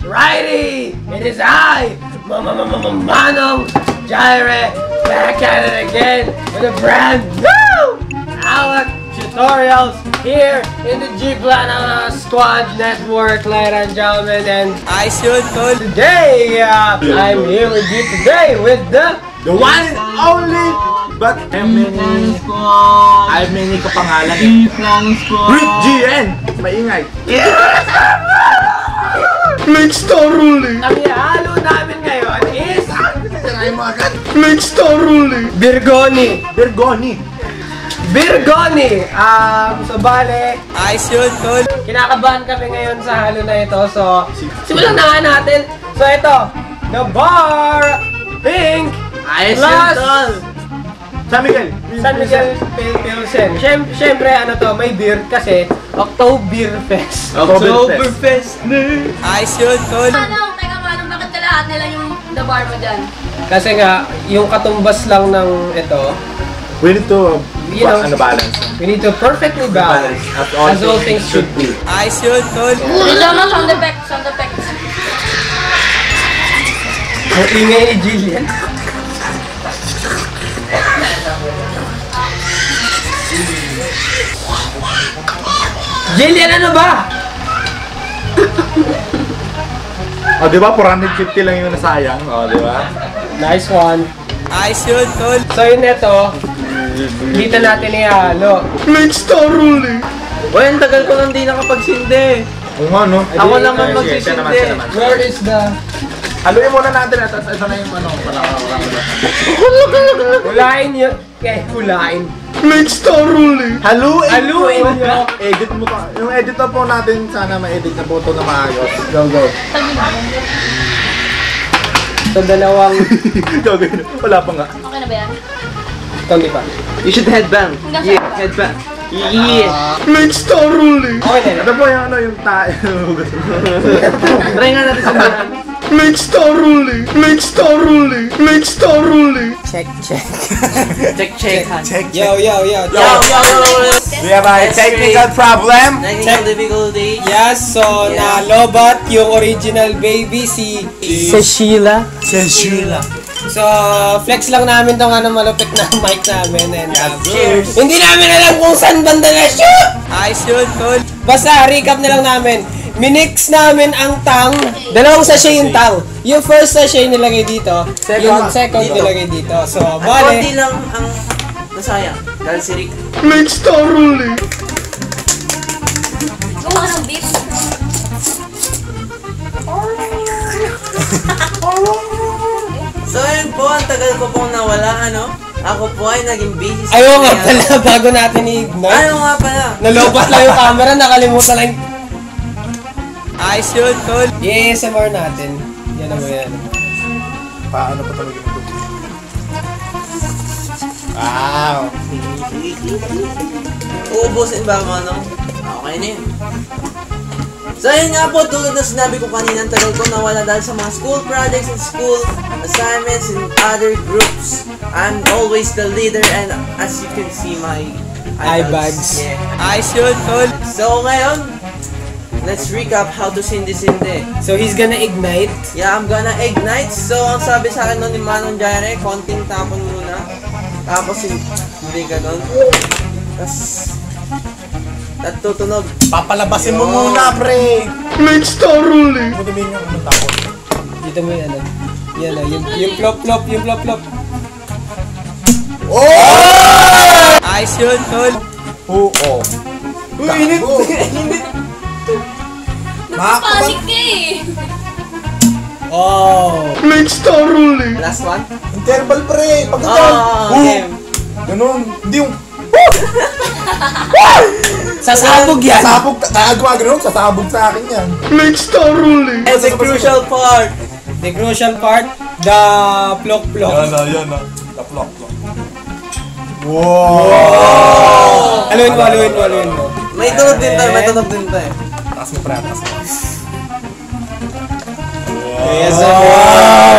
Righty! It is I, Manong Jaire, back at it again with a brand new Alec tutorials here in the G-Plana Squad Network, ladies and gentlemen, and I should call today. I'm here with you today with the one and only, but I many kapangalan Rick GN! Maingay! Next star ruling! Ang ihalo namin ngayon is Next star ruling! Birgoni! So bale, I should call. Kinakabahan kami ngayon sa halo na ito. So, simulan na nga natin. So ito, the bar pink plus San Miguel Pilsen. Siyempre, ano to, may beer kasi Oktoberfest. I should call. Teka Manong, bakit kalahat nila yung the bar mo dyan? Kasi nga, yung katumbas lang ng ito, we need to balance. We need to perfectly balance as all things should be. I should call. Dito mo, sound effects. Ang ingay ni Jillian. Jillian, ano ba? Oh, di ba? 450 lang yung nasayang. Oh, di ba? Nice one. I should call. So yun ito, dito natin ihalo. Next star ruling! Uy, ang tagal ko nang di nakapagsindi. Oo nga, no? Ako naman magsisindi. Where is the... Haluin muna natin at ito na yung Hulain nyo. Hulain. Next star ruling! Haluin nyo. Edit mo pa. Yung editor po natin, sana ma-edit na po ito na maayos. Go. So dalawang... Wala pa nga. Okay na ba yan? Hindi pa. You should headbang. Yeah, headbang. Yeah. Next star ruling! Okay na. Ito po yung ano, yung tayo. Try nga natin sa mga. Next star ruling! Check. Check. Yo. We have a technical problem. Technical difficulty. Yes, so nalobat yung original baby si Sheila. So, flex lang namin tong malupit na mic namin and cheers. Hindi namin alam kung saan banda na shoot! I should call. Basta, recap na lang namin. Minix namin ang tang. Dalawang sachet yung tang. Yung first sachet nilagay dito. Yung second nilagay dito. So, bale. Konti lang ang nasayang. Dahil si Rick. Next star ruling! Gumawa ng beef. So yun po, ang tagal ko pong nawala, ano? Ako po ay naging busy sa Ayaw nga pala, bago natin i-ignore. Ano nga pala? Nalobat lang yung camera, nakalimutan lang. I should call. I-ASMR natin. Yan naman yan. Paano pa talaga ito? Wow! Uubusin ba mo, ano? Okay na yun. So yun nga po, tulad na sinabi ko kanina, ang tagal ko nawala dahil sa mga school projects and school assignments and other groups. I'm always the leader and as you can see my eye bags. Yeah. I should call. So ngayon, let's recap how to sindi-sindi. So he's gonna ignite. Yeah, I'm gonna ignite. So ang sabi sa akin nun ni Manong Jaire, konting tapon muna. Tapos hindi ka doon. Tapos at tutunog. Papalabasin mo muna, pre! Next star ruling! Putumin yung tapon. Dito mo yan. Yan yung plop. Oh! I should call. Oo. Uy, init! Nagpapanik ka eh. Oh! Next star ruling! Last one. Interval, pre! Pagkatan! Okay. Ganun. Hindi yung... Sasabog yan! Sasabog! Gumagano'n, sasabog sa akin yan. Next star ruling! And the crucial part. The crucial part, the plok. Yan na. The plok. Wow! Haluin mo. May tunog din tayo, Takas mo, pre. Takas mo.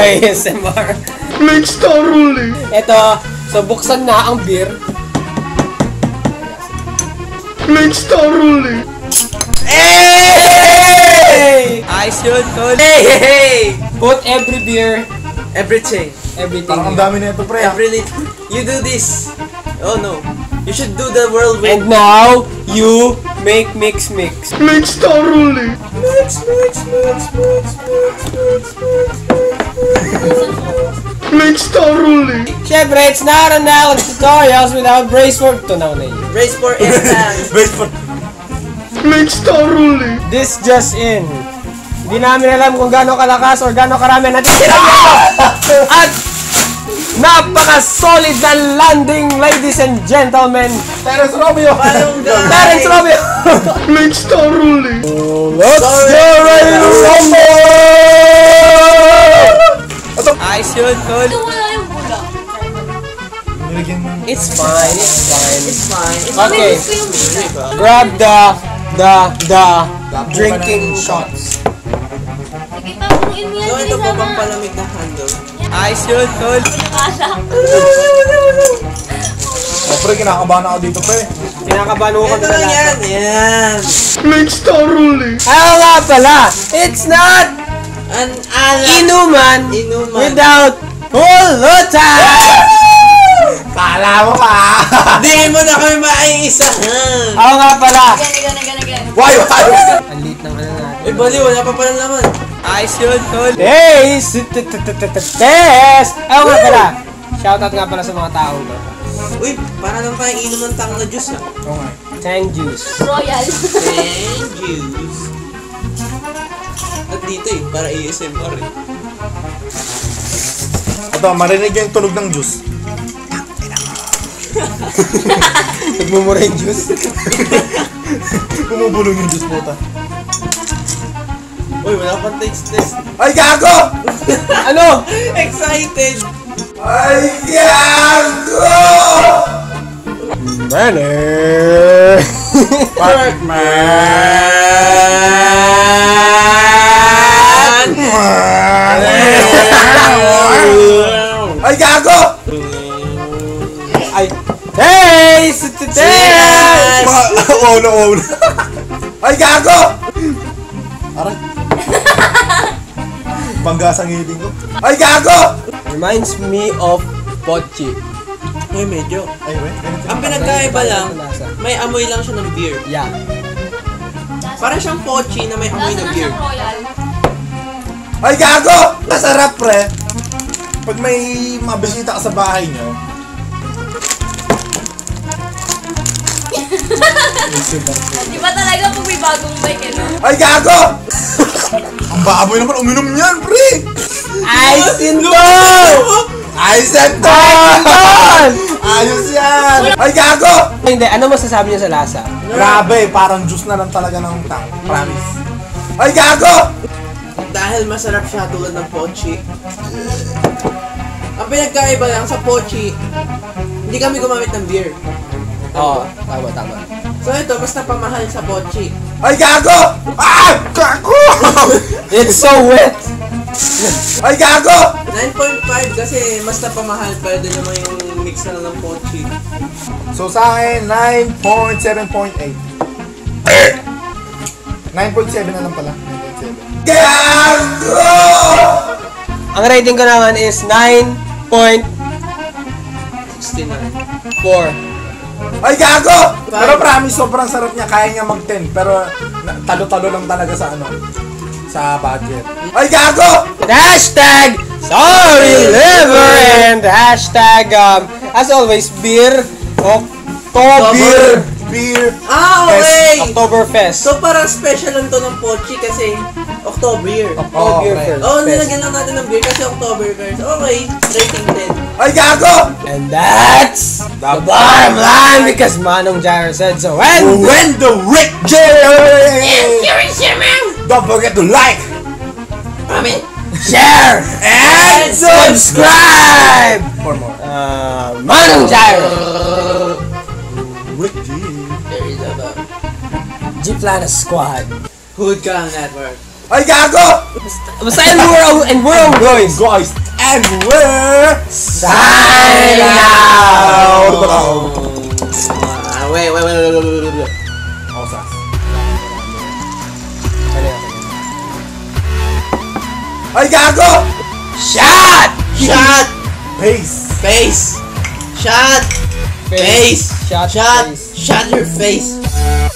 ASMR! Next star ruling! Ito, so So, buksan na ang beer. Next star ruling. Hey! Ice yun, tol. Hey! Put every beer, Everything. everything. Parang ang dami na ito, pre. Every little. You do this. Oh no. You should do the whirlwind. And now, you make mix. Next star ruling. Next star ruling. Siyempre, it's not an Alex tutorials without brace for... Tunaw na yun. Race for instant. Wait for... Next star ruling. This just in. Hindi namin alam kung gaano kalakas or gaano karami natitira dito. At napaka-solid na landing, ladies and gentlemen. Terence Romeo! Palong guy. Terence Romeo! Next star ruling. Let's get ready to rumble! Ice yun, tol. Ito wala yung bulak. Nilagyan mo. It's fine, it's fine. It's fine. It's Okay. Grab the drinking shots. Nakita ko yung So, yan. ito po bang palamig na handle? Ice yun, tol. Nakasha. Oh, pre, kinakabahan ako dito, pre. Kinakabahan ko Ito lang yan. Yan. Next star ruling. Ayaw nga pala, it's not An alat. inuman Inuman. without pulutan! Kala mo pa! Di mo na kami maiisahan. Ako nga pala. Again. Why? Ang liit ng ano natin. Eh, bali, wala pa pala naman. Ice yun, tol. Test! Test! Ako nga pala. Shoutout nga pala sa mga tao to. Uy, para lang tayong inom ng tang na juice, ha? Oo nga. Tang juice. Royal. And juice. At dito eh, para ASMR eh. Ito, marinig yung tunog ng juice. Nagmumura yung juice. Bumubulong yung juice, puta. Uy, wala pang taste test. Ay, gago! Ano? Excited! Ay, gago! Manner! Ay, gago! Ay! Taste! Taste! Oh, no. Ay, gago! Aray. Panggasang hiling ko. Ay, gago! Reminds me of Pochi. Uy, medyo. Ay, wait. Ang pinagkaiba lang, may amoy lang siya ng beer. Yeah. Parang siyang pochi na may amoy Lasa ng na beer. siyang royal. Ay, gago! Masarap, pre. Pag may mabisita ka sa bahay nyo, Di ba talaga pag may bagong bike, ano? ay, gago! Ang baboy naman, uminom niyan, pre! Ice in Ay, sento! Ayos yan! Ay, gago! Hindi, ano masasabi niyo sa lasa? Grabe, parang juice na lang talaga ng tang. Promise. Ay, gago! Dahil masarap siya tulad ng pochi. Ang pinagkaiba lang sa pochi, hindi kami gumamit ng beer. Oo, tama. So ito, mas napamahal sa pochi. Ay, gago! Ah! Gago! It's so wet! Ay, gago! 9.5 kasi mas napamahal, pwede naman yung mix na lang ng pochi. So, sa akin, 9.7.8. 9.7 na lang pala. 9.7. Gago! Ang rating ko naman is 9.4. 69. Ay, gago! Pero promise, sobrang sarap niya. Kaya niya mag-10. Pero talo-talo lang talaga sa ano, sa budget. Ay, gago! Hashtag sorry liver and hashtag as always beer Oktober Beer. Ah, okay! Oktoberfest. So parang special lang to ng pochi kasi October. Oktoberfest. Oh, nilagyan lang natin ng beer kasi Oktoberfest. Okay, rating 10. Ay, gago! And that's the bottom line because Manong Jairo said so. And When the Rick J. Don't forget to like, share and subscribe. for more. Manong Jairo. Rick J. There is a G-Planet Squad. Hood Gang Network. Ay, gago! Basta and we're on boys. Guys, and we're Sign out. Shot! Face. Face! Shot! Face! Shot Shot! face. Shot your face!